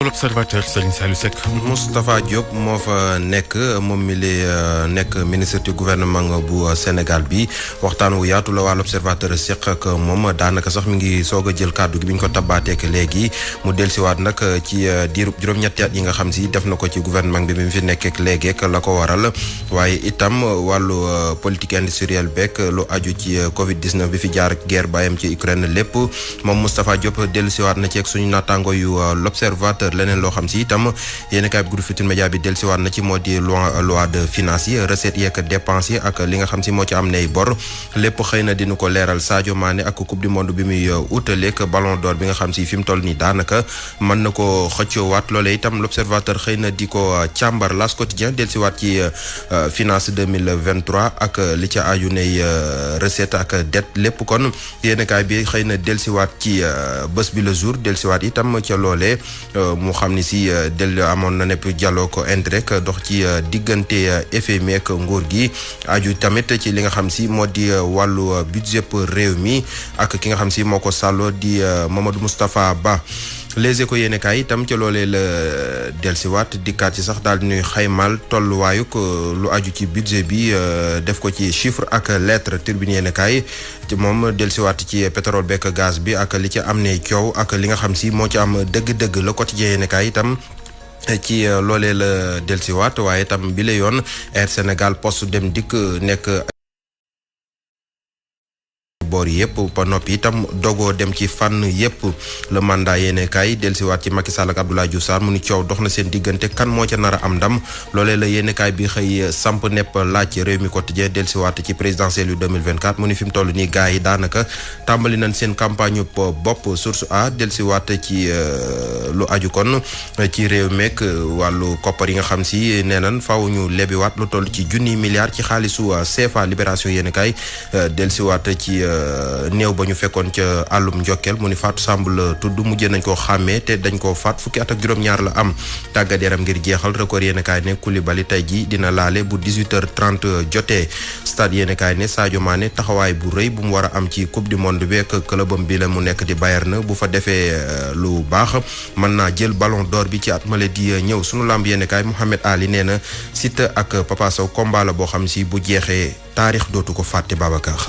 L'Observateur Serigne Saliou Seck. Moustapha Diop moo fa nekk moom mi li nekk ministre du gouvernement bu Sénégal bi waxtaan wu yaatu la waa L'Observateur seq ak moom daanaka sax mi ngi soog a jël kàddu gi bi ñu ko tabaateek léegi mu dellusiwaat nag ci diiru juróom-ñetti at yi nga xam si def na ko ci gouvernement bi mu fi nekkeek léegi la ko waral waaye itam wàllu politique industrielle beeg lu aju ci Covid 19 bi fi jaar guerre bàyyam ci Ukraine lépp moom Moustapha Diop dellusiwaat na ci ak suñu naataango yu L'Observateur leneen loo xam si itam yéen kaay bi groupe Futurs Médias bi dellusiwaat na ci moo di loi de finances yi recettes yeeg dépenses yi ak li nga xam si moo ci am nay bor lépp xëy na dina ko leeral Sadio Mané ak coupe du monde bi muy utaleeg ballon d'or bi nga xam si fi mu toll nii daanaka mën na ko xëccoowaat loolee itam L'Observateur xëy na di ko càmbar. L'As Quotidien dellusiwaat ci finance 2023 ak li ca aju nay recette ak dette lépp kon yéen kaay bi xëy na dellusiwaat ci bés bi le jour dellusiwaat itam ca loolee mu xam ni si amoon na nepp jàlloo ko intérêt dox ci diggante FMI ak nguur gi aju tamit ci li nga xam si moo di wàllu budget réew mi ak ki nga xam si moo ko sàlloo di Mamadou Moustapha Ba. Les Échos yéene kaay itam ca loolee la dellusiwaat dikkaat ci sax daal di ñuy xaymaal tolluwaayu lu aju ci budget bi def ko ci chiffre ak lettre. Tribune yéene kaay ci moom dellusiwaat ci pétrole beeg gaz bi ak li ci am ne coow ak li nga xam si moo ci am dëgg-dëgg. Le Quotidien yéene kaay itam ci loolee la dellusiwaat waaye itam bi la yoon Air Sénégal Poste Dem Dikk nekk boor yëpp ba noppi itam dogoo dem ci fànn yëpp. Le Mandat yéene kaay dellusiwaat ci Macky Sall ak Abdoulaye Diouf Sarr mu ni coow dox na seen diggante kan moo ca nar a am ndam loolee la yéene kaay bi xëy samp nepp laaj réew mi quotidien dellusiwaat ci présidentielle yu 2024 mu ni fi mu toll nii gars yi daanaka tàmbali nañ seen campagne bopp. Source A dellusiwaat ci lu aju kon ci réew meek wàllu koppar yi nga xam si nee nañ faaw ñu lebiwaat lu toll ci junniy milliards ci xaalisu CFA. Libération yéene kaay dellusiwaat ci néew ba ñu fekkoon ca àllum Njokkeel mu ni Fatou Samb la tudd mujjee nañ koo xàmmee te dañ koo faat fukki at ak juróom-ñaar la am. Tàggat yaram ngir jeexal Record yéen kaay ne Koulibaly tey ji dina laale bu 18h30 jotee. Stade yéen kaay ne Sadio Mané taxawaay bu rëy bu mu war a am ci coupe du monde bi ak clubam bi la mu nekk di Bayern bu fa defee lu baax mën naa jël ballon d'or bi ci at male di ñëw. Sunu lamb yéen kaay Mouhamed Ali nee na Siteu ak Papa Sow combat la boo xam si bu jeexee taarix dootu ko fàtte Babacar.